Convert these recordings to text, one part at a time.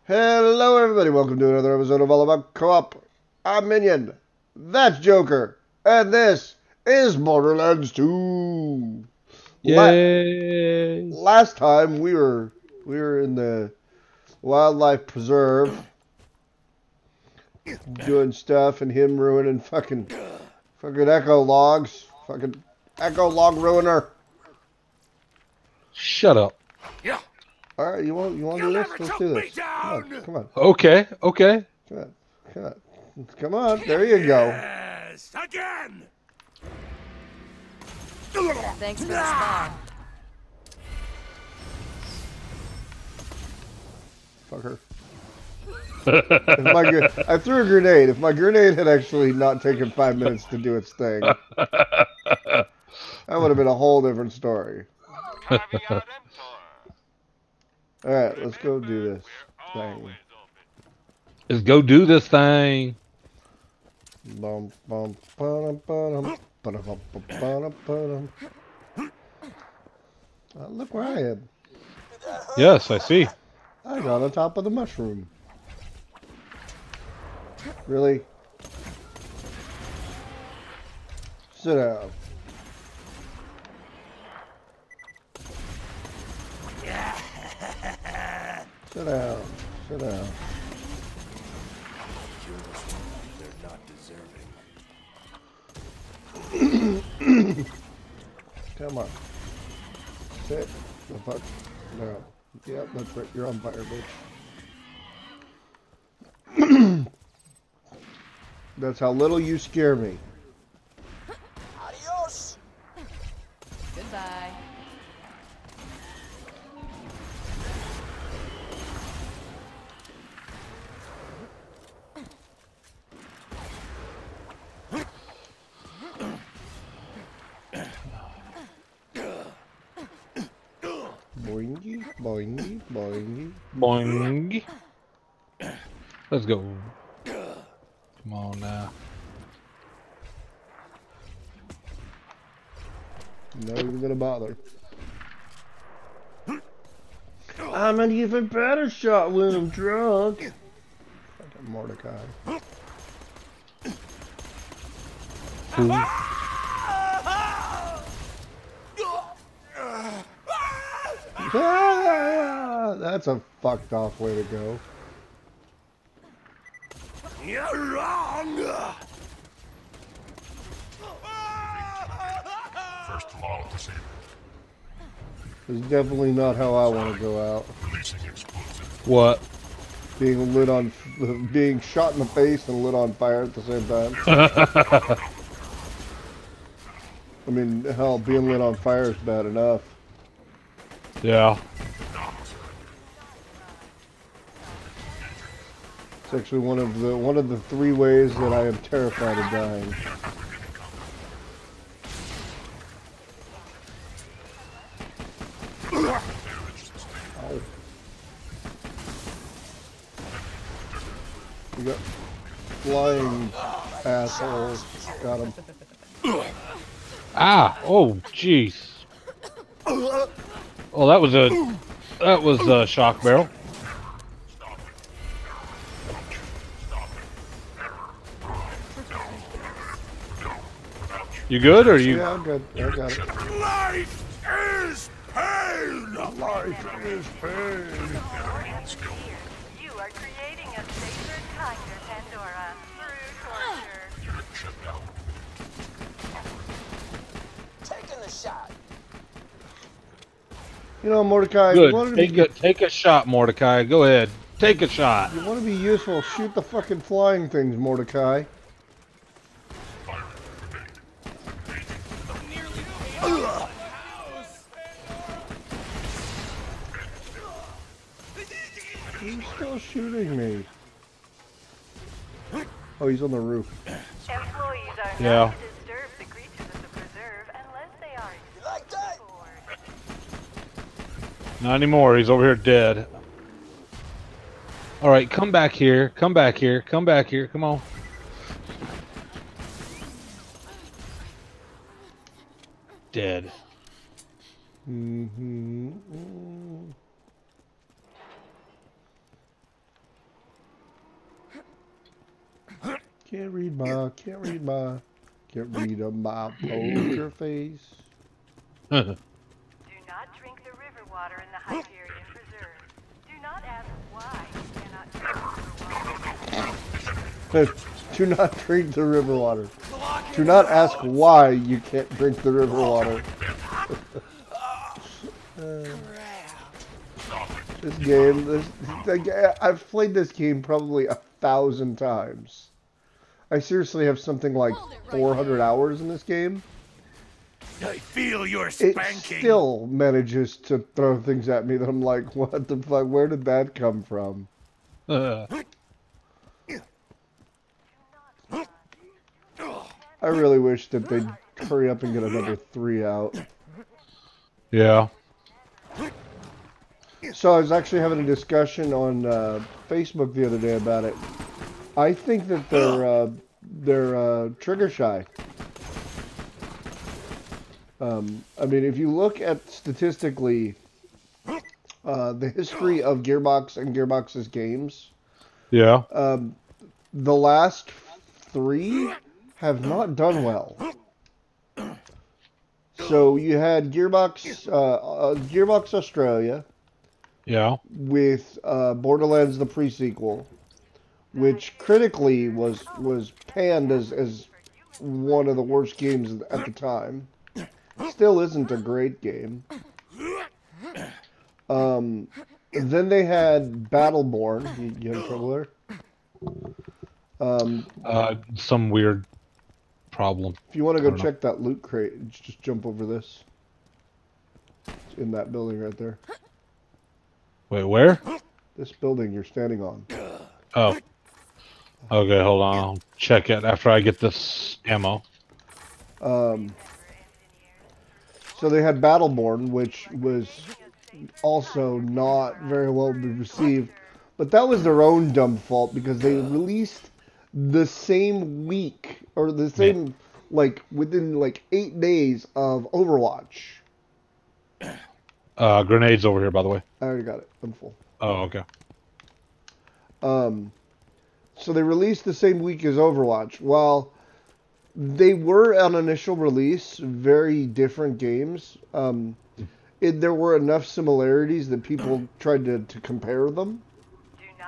Hello, everybody. Welcome to another episode of All About Co-op. I'm Minion. That's Joker. And this is Borderlands 2. Yay! Last time we were in the wildlife preserve doing stuff and him ruining fucking echo logs. Fucking echo log ruiner. Shut up. All right, you want to do this? Let's do this. Come on. Okay. Come on. There you go. Yes, again. Thanks for the spawn. Fucker. I threw a grenade. If my grenade had actually not taken 5 minutes to do its thing, that would have been a whole different story. Alright, let's go do this thing. Let's go do this thing. Bum, bum, ba-dum, ba-dum, ba-dum, ba-dum, ba-dum. Look where I am. Yes, I see. I got on top of the mushroom. Really? Sit down. Sit down. Sit down. They're not deserving. Come on. Sit the fuck down. Yep, that's right. You're on fire, bitch. That's how little you scare me. Adios. Goodbye. Boingy, boingy, boingy. Boing. Let's go. Come on now. Not even gonna bother. I'm an even better shot when I'm drunk. Fucking Mordecai. Ah, that's a fucked off way to go. You're wrong. First law disabled. It's definitely not how I want to go out. Releasing explosive. What? Being lit on, being shot in the face and lit on fire at the same time. I mean, hell, being lit on fire is bad enough. Yeah. It's actually one of the 3 ways that I am terrified of dying. Ow. You got flying assholes. Got him. Ah. Oh, jeez. Oh, that was a shock barrel. You good, or you? Yeah, I'm good. I got it. Life is pain. Life is pain. You are creating a safer, kinder Pandora through torture. Taking the shot. You know, Mordecai, you Good. wanted to Take a shot, Mordecai. Go ahead. Take a shot. you want to be useful, shoot the fucking flying things, Mordecai. He's still shooting me. Oh, he's on the roof. Employees are Yeah. not to disturb the creatures of the preserve unless they are You like that? bored. Not anymore. He's over here dead. All right, come back here. Come back here. Come back here. Come on. Dead. Can't read my poker face. Do not drink the river water in the Hyperion Preserve. Do not ask why you cannot drink the river water. Do not drink the river water. Do not ask why you can't drink the river water. This game, I've played this game probably 1,000 times. I seriously have something like 400 hours in this game. I feel your It spanking. still manages to throw things at me that I'm like, what the fuck? Where did that come from? I really wish that they'd hurry up and get another 3 out. Yeah. So I was actually having a discussion on Facebook the other day about it. I think that they're trigger shy. I mean, if you look at statistically the history of Gearbox and Gearbox's games, Yeah. the last 3 have not done well. So you had Gearbox Australia Yeah. with Borderlands the pre-sequel, which critically was panned as one of the worst games at the time. Still isn't a great game. Then they had Battleborn. You have trouble there? Some weird problem. If you want to I go don't know. check that loot crate, just jump over this. It's in that building right there. Wait, where? This building you're standing on. Oh. Okay, hold on. I'll check it after I get this ammo. So they had Battleborn, which was also not very well received. But that was their own dumb fault because they released the same week, or the same, like, within, like, 8 days of Overwatch. Grenades over here, by the way. I already got it. I'm full. Oh, okay. So they released the same week as Overwatch. While they were on initial release very different games, there were enough similarities that people tried to compare them.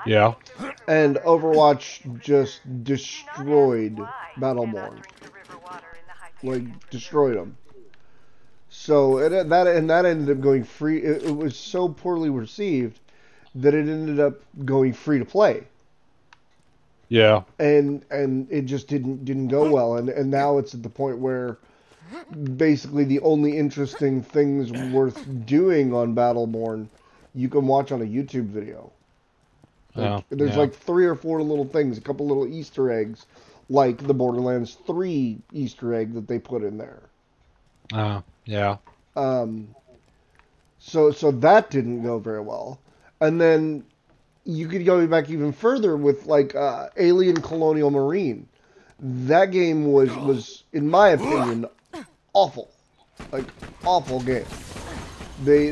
Yeah. And Overwatch just destroyed Battleborn. Like, destroyed them. So that ended up going free. It was so poorly received that it ended up going free to play. Yeah. And it just didn't go well. And now it's at the point where basically the only interesting things worth doing on Battleborn you can watch on a YouTube video. Like, there's like 3 or 4 little things, a couple little Easter eggs, like the Borderlands 3 Easter egg that they put in there. Yeah. So that didn't go very well. And then you could go back even further with like Alien Colonial Marine. That game was in my opinion awful. Like awful game. They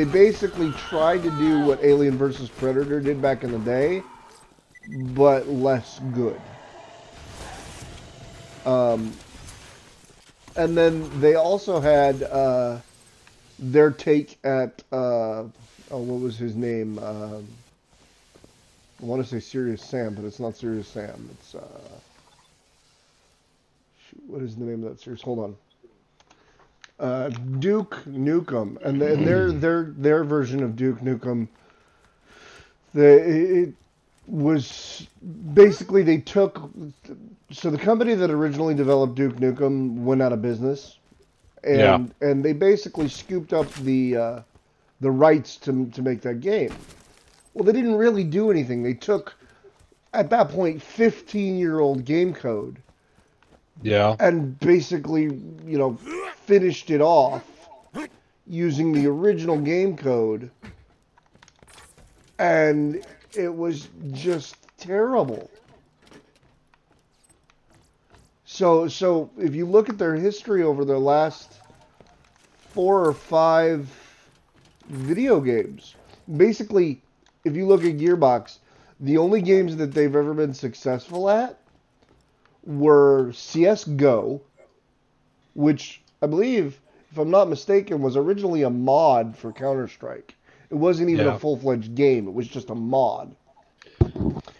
basically tried to do what Alien vs Predator did back in the day, but less good. And then they also had their take at what was his name? I want to say Serious Sam, but it's not Serious Sam. It's shoot, what is the name of that series? Hold on. Duke Nukem, and their version of Duke Nukem. It was basically they took. So the company that originally developed Duke Nukem went out of business, and they basically scooped up the rights to make that game. Well, they didn't really do anything. They took, at that point, 15-year-old game code. Yeah. And basically, finished it off using the original game code. And it was just terrible. So if you look at their history over their last 4 or 5 video games, basically, if you look at Gearbox, the only games that they've ever been successful at were CS:GO, which I believe, if I'm not mistaken, was originally a mod for Counter-Strike. It wasn't even a Yeah. full-fledged game. It was just a mod.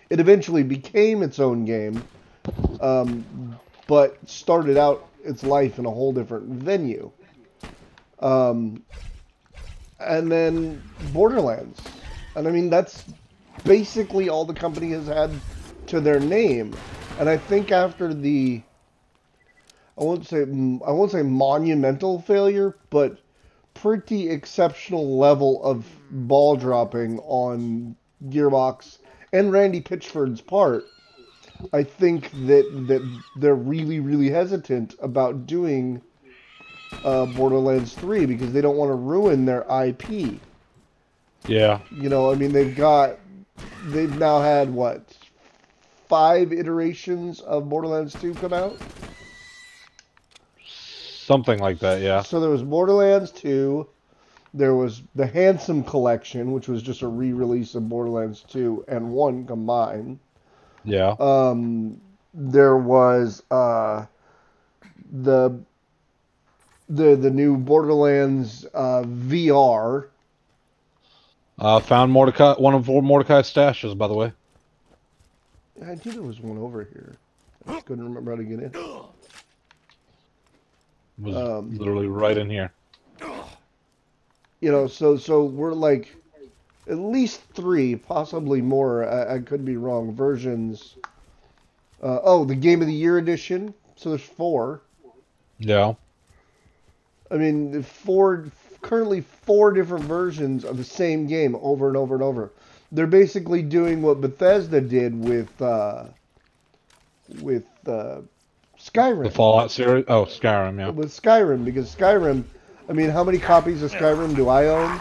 It eventually became its own game, but started out its life in a whole different venue. And then Borderlands. And I mean, that's basically all the company has had to their name. And I think after the, I won't say monumental failure, but pretty exceptional level of ball dropping on Gearbox and Randy Pitchford's part, I think that they're really hesitant about doing Borderlands 3 because they don't want to ruin their IP. Yeah. You know, I mean, they've now had what, 5 iterations of Borderlands 2 come out? Something like that, yeah. So there was Borderlands 2, there was the Handsome Collection, which was just a re-release of Borderlands 2 and 1 combined. Yeah. There was the new Borderlands VR. Found Mordecai, one of Mordecai's stashes, by the way. I knew there was one over here. I just couldn't remember how to get in. It was literally right in here. You know, so we're like at least 3, possibly more. I could be wrong. Versions. The Game of the Year edition. So there's 4. Yeah. I mean, currently 4 different versions of the same game over and over and over. They're basically doing what Bethesda did with Skyrim. The Fallout series? Oh, Skyrim, yeah. With Skyrim, because Skyrim, I mean, how many copies of Skyrim do I own?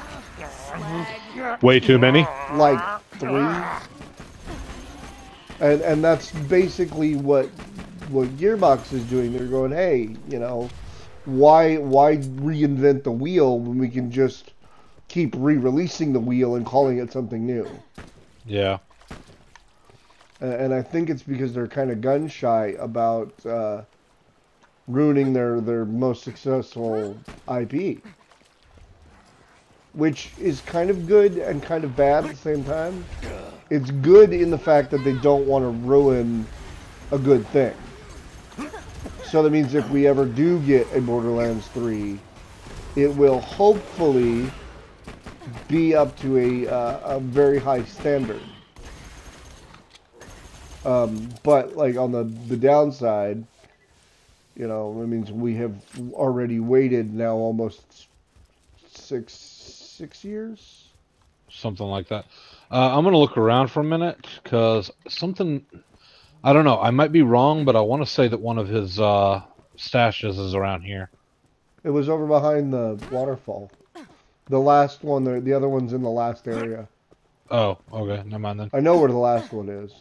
Way too many? Like 3. And that's basically what Gearbox is doing. They're going, hey, you know, why reinvent the wheel when we can just keep re-releasing the wheel and calling it something new? Yeah. And I think it's because they're kind of gun shy about ruining their most successful IP, which is kind of good and kind of bad at the same time. It's good in the fact that they don't want to ruin a good thing. So that means if we ever do get a Borderlands 3, it will hopefully be up to a very high standard. But like on the downside, you know, it means we have already waited now almost six years. Something like that. I'm going to look around for a minute, because something... I don't know. I might be wrong, but I want to say that one of his stashes is around here. It was over behind the waterfall. The last one, the other one's in the last area. Oh, okay. Never mind then. I know where the last one is.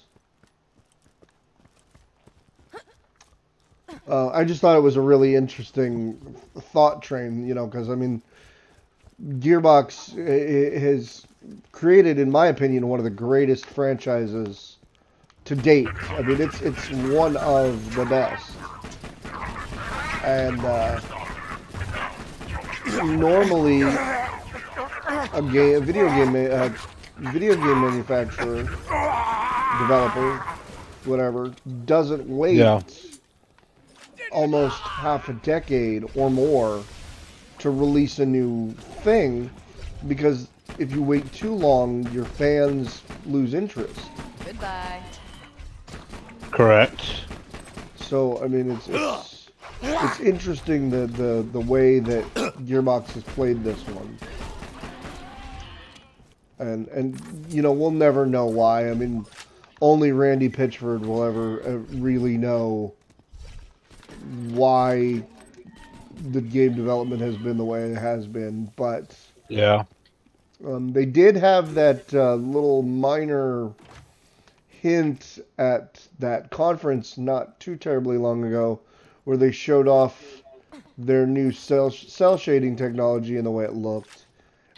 I just thought it was a really interesting thought train, you know, because, I mean, Gearbox has created, in my opinion, one of the greatest franchises to date. I mean, it's one of the best. And normally, a video game manufacturer, developer, whatever, doesn't wait almost half a decade or more to release a new thing, because if you wait too long, your fans lose interest. Goodbye. Correct. So I mean, it's interesting the way that Gearbox has played this one, and you know, we'll never know why. I mean, only Randy Pitchford will ever really know why the game development has been the way it has been. But Yeah. they did have that little minor hint at that conference not too terribly long ago, where they showed off their new cell shading technology and the way it looked,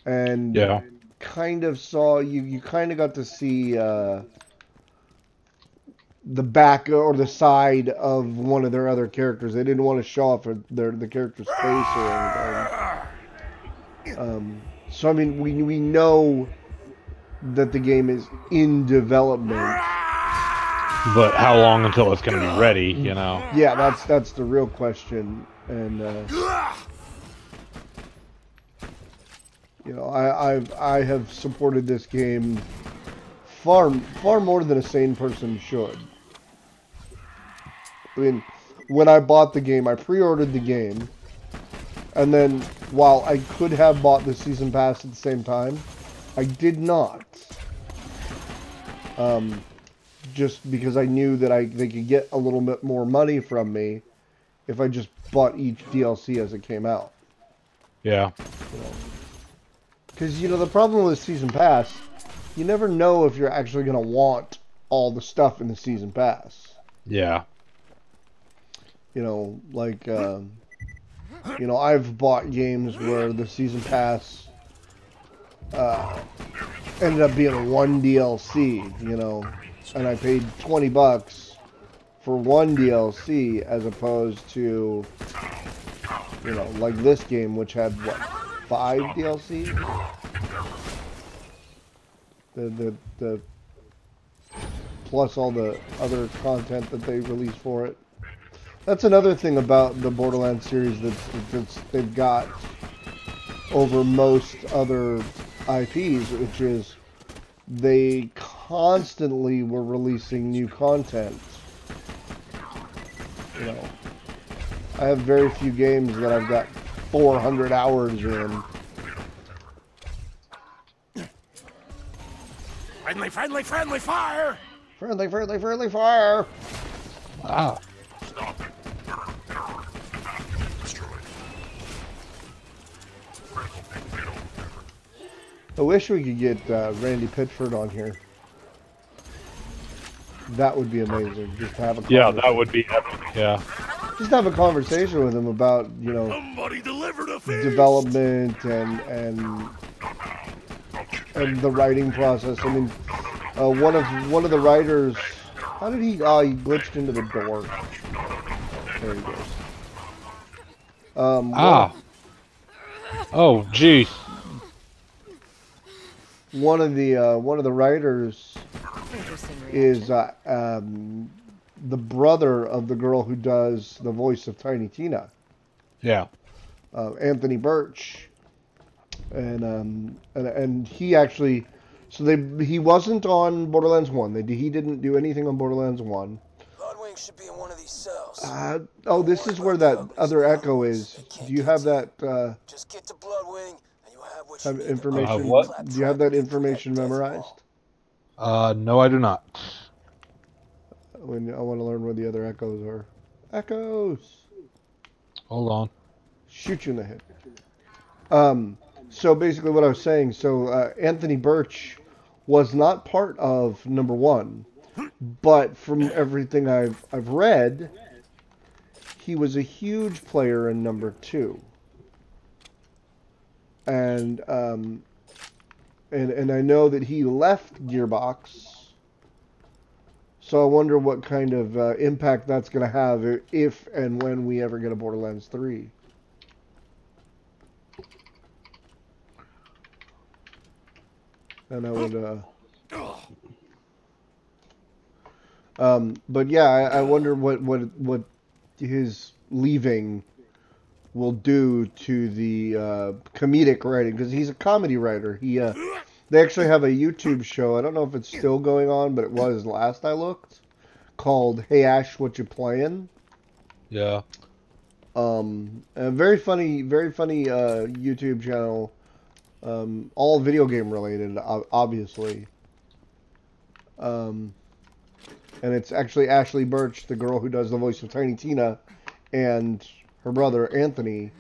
and Yeah. kind of saw you kind of got to see the back or the side of one of their other characters. They didn't want to show off the character's face or anything. So I mean, we know that the game is in development. But how long until it's going to be ready, you know? Yeah, that's the real question. And you know, I have supported this game far more than a sane person should. I mean, when I bought the game, I pre-ordered the game, and then while I could have bought the season pass at the same time, I did not. Just because I knew that they could get a little bit more money from me if I just bought each DLC as it came out. Yeah. Because, you know, the problem with Season Pass, you never know if you're actually going to want all the stuff in the Season Pass. Yeah. You know, like, you know, I've bought games where the Season Pass ended up being one DLC, you know, and I paid $20 for one DLC as opposed to, you know, like this game, which had, what, 5 DLCs? The plus all the other content that they released for it. That's another thing about the Borderlands series that's they've got over most other IPs, which is they constantly were releasing new content. You know, I have very few games that I've got 400 hours in. Friendly, friendly, friendly fire! Friendly, friendly, friendly fire! Ah. Stop it. Destroyed. Critical torpedo delivered. I wish we could get Randy Pitchford on here. That would be amazing. Just to have a Yeah, that would be epic. Yeah. just have a conversation with him about, you know, Somebody delivered a fish! development and the writing process. I mean, one of the writers. How did he? Oh, he glitched into the door. There he goes. Oh, geez. One of the writers Interesting is reaction. the brother of the girl who does the voice of Tiny Tina, Yeah. Anthony Birch, and he actually, so he wasn't on Borderlands 1. He didn't do anything on Borderlands 1. Bloodwing should be in one of these cells. Oh, this is where that other Echo is. Do you have that Just get to Bloodwing, and you'll have what you need. information? what? Do you have that information memorized? No, I do not. When I want to learn where the other Echoes are. Echoes! Hold on. Shoot you in the head. So basically what I was saying, so Anthony Birch was not part of number 1, but from everything I've read, he was a huge player in number 2. And I know that he left Gearbox. So I wonder what kind of impact that's going to have if and when we ever get a Borderlands 3. And I would, but yeah, I wonder what his leaving will do to the comedic writing, because he's a comedy writer. They actually have a YouTube show. I don't know if it's still going on, but it was last I looked, called Hey Ash, What You Playin'? Yeah. A very funny YouTube channel. All video game related, obviously. And it's actually Ashley Birch, the girl who does the voice of Tiny Tina, and her brother Anthony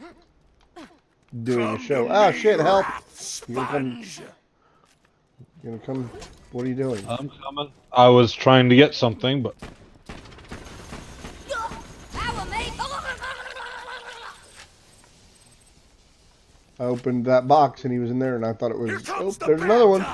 doing the show. Ah, shit! Help! You gonna come? What are you doing? I'm coming. I was trying to get something, but I opened that box and he was in there, and I thought it was. Oh, there's another one.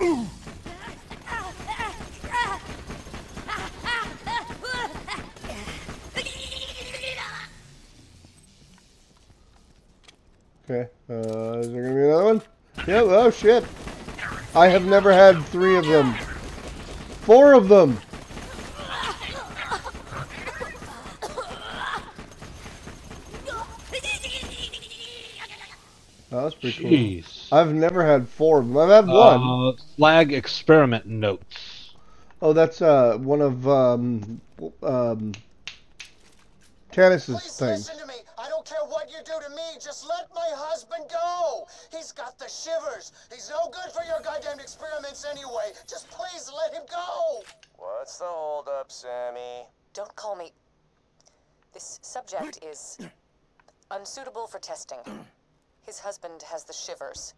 Okay. Is there gonna be another one? Yep. Oh shit! I have never had 3 of them. 4 of them. Oh, that's pretty Jeez. cool. I've never had 4 of them. I've had 1. Flag experiment notes. Oh, that's one of Canis's Please things. listen to me. I don't care what you do to me. Just let my husband go. He's got the shivers. He's no good for your goddamn experiments anyway. Just please let him go. What's the holdup, Sammy? Don't call me. This subject is unsuitable for testing. His husband has the shivers.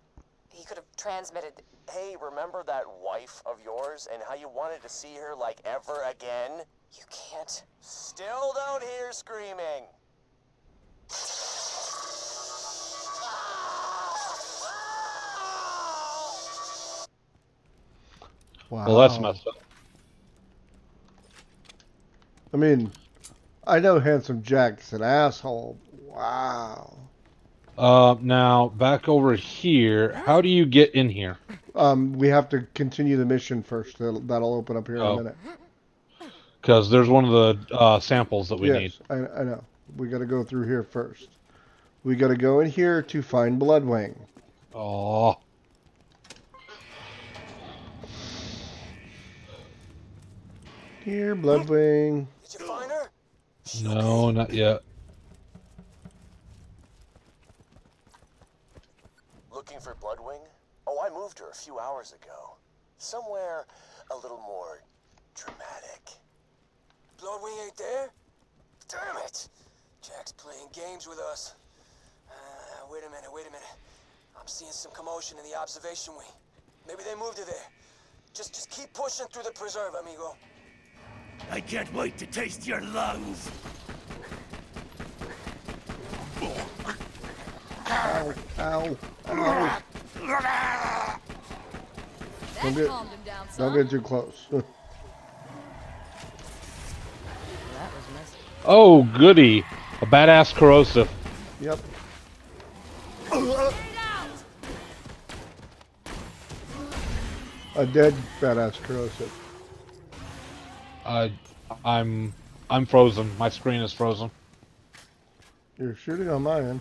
He could have transmitted. Hey, remember that wife of yours and how you wanted to see her like ever again? You can't. Still don't hear screaming. Wow. Well, that's messed up. I mean, I know Handsome Jack's an asshole. Wow. Now, back over here, how do you get in here? We have to continue the mission first. That'll open up here in a minute. Because there's one of the samples that we need. Yes, I know. We got to go through here first. We got to go in here to find Bloodwing. Oh. Here, Bloodwing. Did you find her? No, not yet. Looking for Bloodwing? Oh, I moved her a few hours ago. Somewhere a little more dramatic. Bloodwing ain't there? Damn it! Jack's playing games with us. Wait a minute. I'm seeing some commotion in the observation wing. Maybe they moved her there. Just keep pushing through the preserve, amigo. I can't wait to taste your lungs. Ow, ow, ow. That calmed him down, son. Don't get too close. That was messy. Oh, goody. A badass corrosive. Yep. A dead badass corrosive. I'm frozen. My screen is frozen. You're shooting on my end.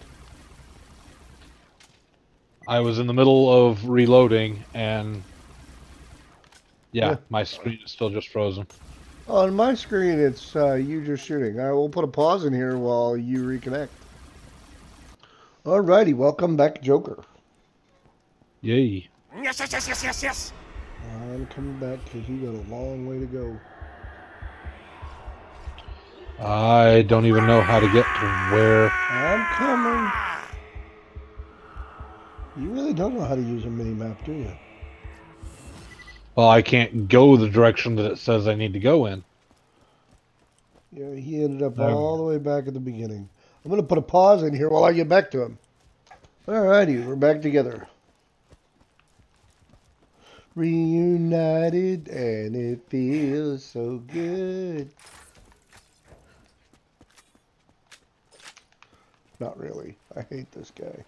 I was in the middle of reloading, and yeah, my screen is still just frozen. On my screen, it's you just shooting. I will put a pause in here while you reconnect. Alrighty, welcome back, Joker. Yay. Yes. I'm coming back because you got a long way to go. I don't even know how to get to where. I'm coming. You really don't know how to use a mini-map, do you? Well, I can't go the direction that it says I need to go in. Yeah, he ended up all the way back at the beginning. I'm going to put a pause in here while I get back to him. Alrighty, we're back together. Reunited, and it feels so good. Not really. I hate this guy.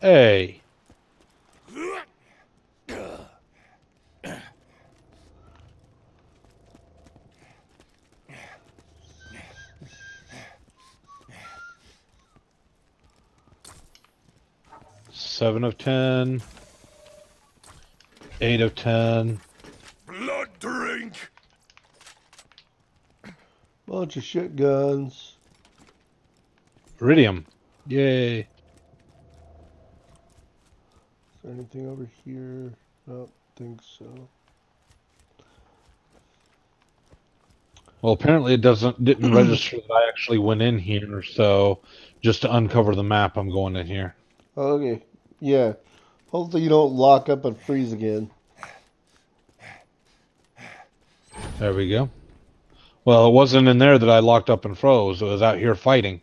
Hey. Seven of 10. 8 of 10. Blood drink. Bunch of shit guns. Iridium. Yay. Is there anything over here? Don't think so. Well, apparently it didn't register that I actually went in here, so just to uncover the map, I'm going in here. Okay. Yeah. Hopefully you don't lock up and freeze again. There we go. Well, it wasn't in there that I locked up and froze. It was out here fighting.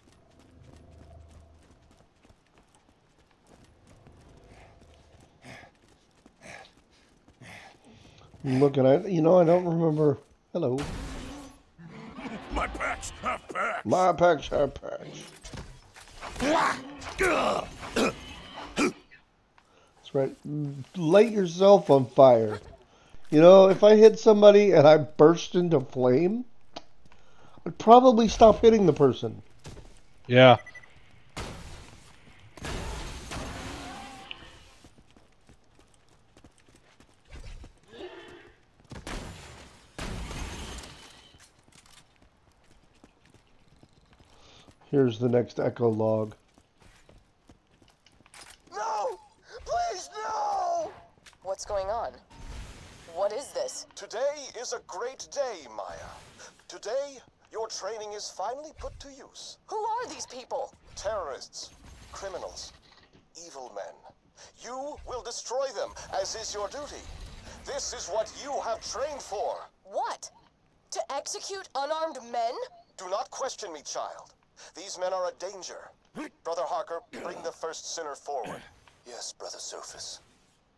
I'm looking at, I don't remember. Hello. My packs, half packs. My packs, our packs. That's right. Light yourself on fire. You know, if I hit somebody and I burst into flame, I'd probably stop hitting the person. Yeah. Here's the next echo log. No! Please, no! What's going on? What is this? Today is a great day, Maya. Today, your training is finally put to use. Who are these people? Terrorists, criminals, evil men. You will destroy them, as is your duty. This is what you have trained for. What? To execute unarmed men? Do not question me, child. These men are a danger. Brother Harker, bring the first sinner forward. Yes, Brother Sophus.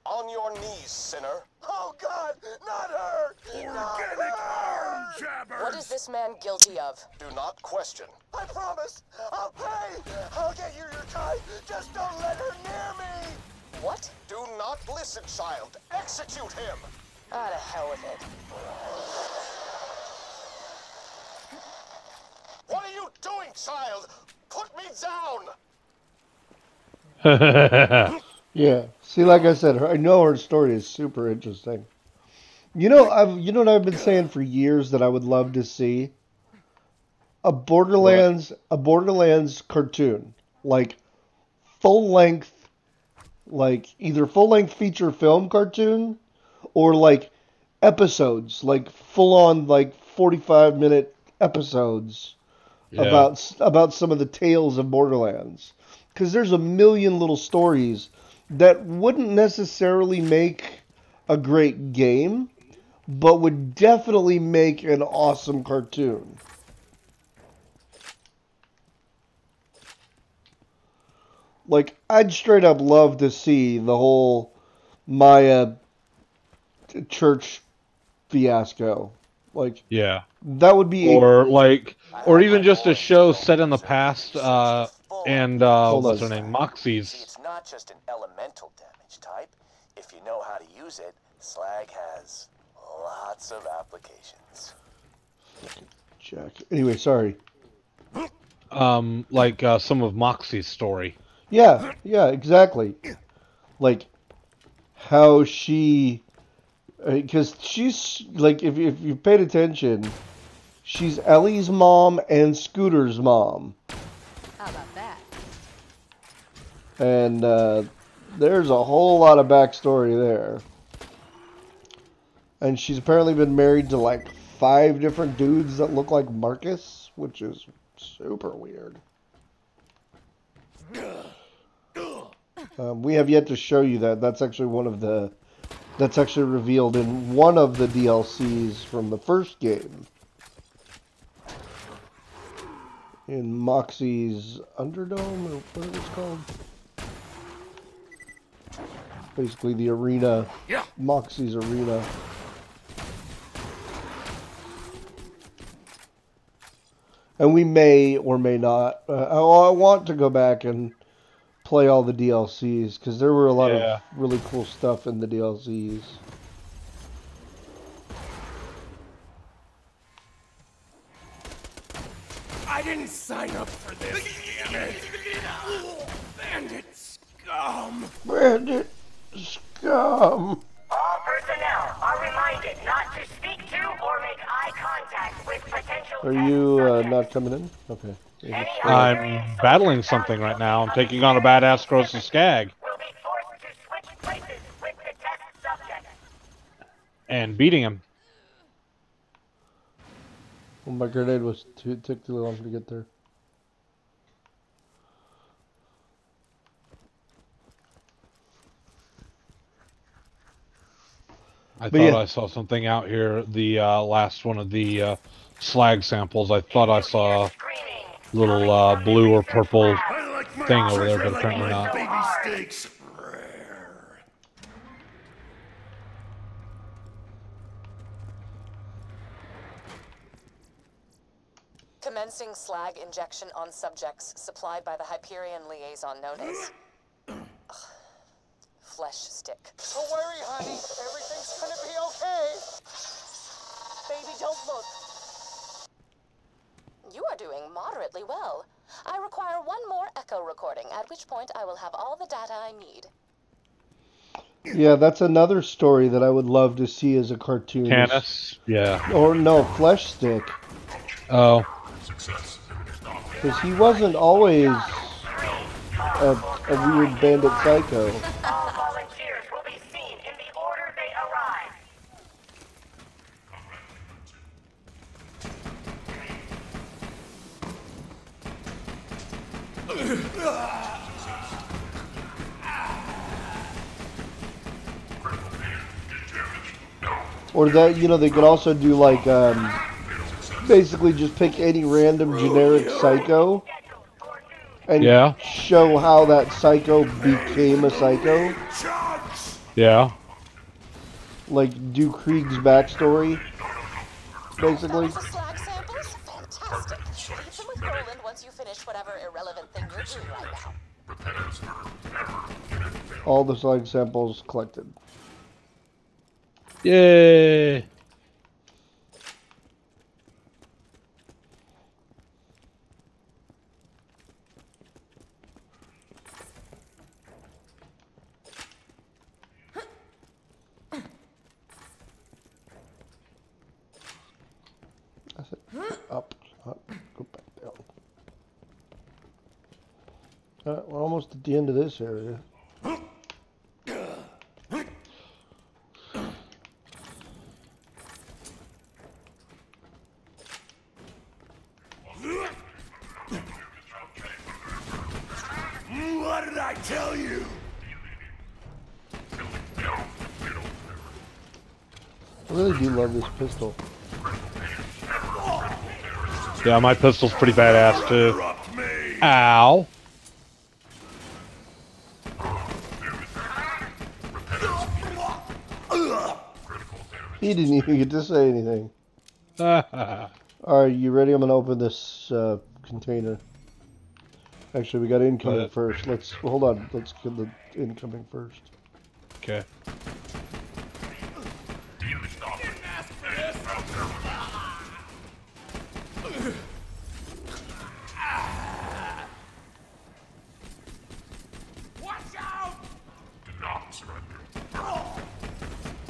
On your knees, sinner. Oh, God, not her! Organic arm jabbers! What is this man guilty of? Do not question. I promise. I'll pay. I'll get you your time. Just don't let her near me. What? Do not listen, child. Execute him. Ah, to hell with it. What are you doing, child? Put me down. Yeah. See, like I said, I know her story is super interesting. You know, you know what I've been saying for years that I would love to see? A Borderlands cartoon, like full length, like either full length feature film cartoon or like episodes, like full on like 45-minute episodes Yeah. about some of the tales of Borderlands, because there's a million little stories that wouldn't necessarily make a great game, but would definitely make an awesome cartoon. Like, I'd straight up love to see the whole Maya church fiasco. Like, Yeah. that would be Or even just a show set in the past, and Hold what's on. her name? See, Moxie's. it's not just an elemental damage type. If you know how to use it, slag has lots of applications. Jack. Anyway, sorry. Some of Moxie's story. Yeah, exactly. Like how she, because she's like, if you paid attention, she's Ellie's mom and Scooter's mom, How about that? and there's a whole lot of backstory there. And she's apparently been married to like 5 different dudes that look like Marcus, which is super weird. We have yet to show you that. That's actually that's actually revealed in one of the DLCs from the first game. In Moxie's Underdome, or what it's called. Basically the arena, Moxie's arena. And we may or may not. I want to go back and play all the DLCs, because there were a lot of really cool stuff in the DLCs. I didn't sign up for this, damn it! Bandit scum! Bandit scum! All personnel are reminded not to speak to or make eye contact with potential Are test you subjects. not coming in? Okay. I'm battling something right now. I'm taking on a badass Grossa Skag Will be forced to switch places with the test subject. and beating him. Well, my grenade took too long to get there. I But thought yeah. I saw something out here. The last one of the slag samples. I thought I saw a little blue or purple I like my thing over there, treasure but like apparently my not. baby steaks. Rare. Commencing slag injection on subjects supplied by the Hyperion liaison known as... Flesh stick. Don't worry, honey. Everything's gonna be okay. Baby, don't look. You are doing moderately well. I require one more echo recording, at which point I will have all the data I need. Yeah, that's another story that I would love to see as a cartoon. Canis? Yeah. Or no, Flesh Stick. Oh. Success. Stop. Because he wasn't always a weird bandit psycho. All volunteers will be seen in the order they arrive. Or that, you know, they could also do like, basically just pick any random generic psycho and Yeah. show how that psycho became a psycho. Yeah. Like, do Krieg's backstory, basically. Colorful slag samples? Fantastic. Leave them with Roland once you finish whatever irrelevant thing you're doing right now. All the slag samples collected. Yay. That's it. Up, go back down. Alright, we're almost at the end of this area. What did I tell you? I really do love this pistol. Yeah, my pistol's pretty badass too. Interrupt me. Ow. He didn't even get to say anything. Alright, you ready? I'm gonna open this container. Actually, we got incoming first. Hold on. Let's get the incoming first. Okay. Watch out! Do not surrender.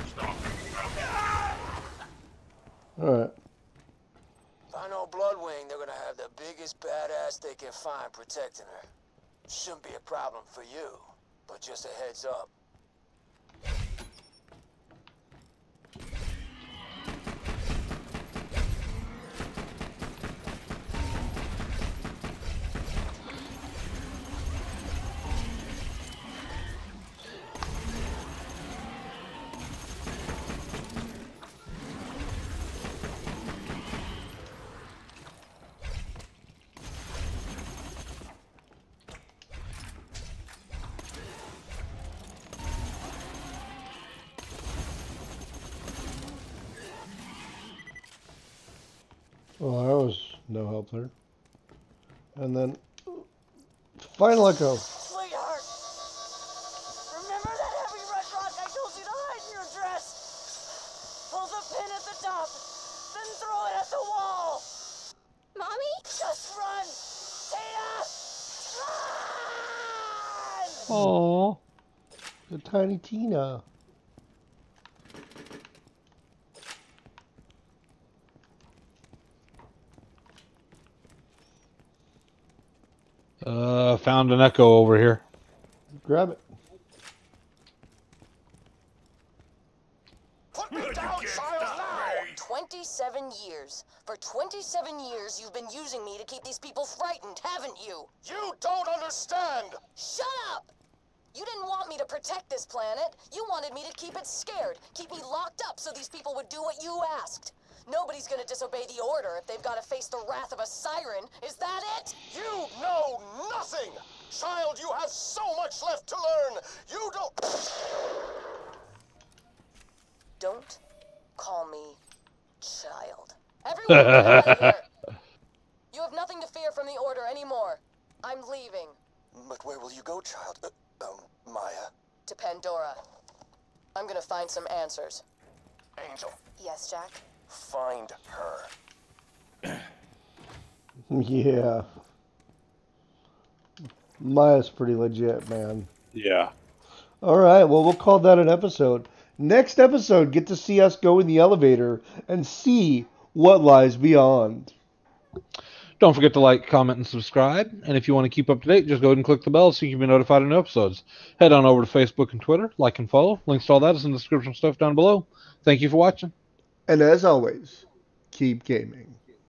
Stop. Alright. If I know Bloodwing, they're gonna have the biggest badass they can find protecting her. Shouldn't be a problem for you, but just a heads up. Well, that was no help there. And then, final echo. Sweetheart! Remember that heavy red rock I told you to hide in your dress? Pull the pin at the top, then throw it at the wall! Mommy? Just run! Tina! Run! Oh. The tiny Tina. Found an echo over here. Grab it. Put me You down, can't child, stop now! me. 27 years. For 27 years, you've been using me to keep these people frightened, haven't you? You don't understand! Shut up! You didn't want me to protect this planet. You wanted me to keep it scared, keep me locked up so these people would do what you asked. Nobody's gonna disobey the order if they've got to face the wrath of a siren. Is that it? You know nothing! Child, you have so much left to learn! You don't... Don't call me child. Everyone, get out of here! You from the Order anymore. I'm leaving. But where will you go, child? Maya? To Pandora. I'm gonna find some answers. Angel, Yes, Jack? find her. Yeah. Maya's pretty legit, man. Yeah. All right, well, we'll call that an episode. Next episode, get to see us go in the elevator and see what lies beyond. Don't forget to like, comment, and subscribe. And if you want to keep up to date, just go ahead and click the bell so you can be notified of new episodes. Head on over to Facebook and Twitter, like and follow. Links to all that is in the description stuff down below. Thank you for watching. And as always, keep gaming.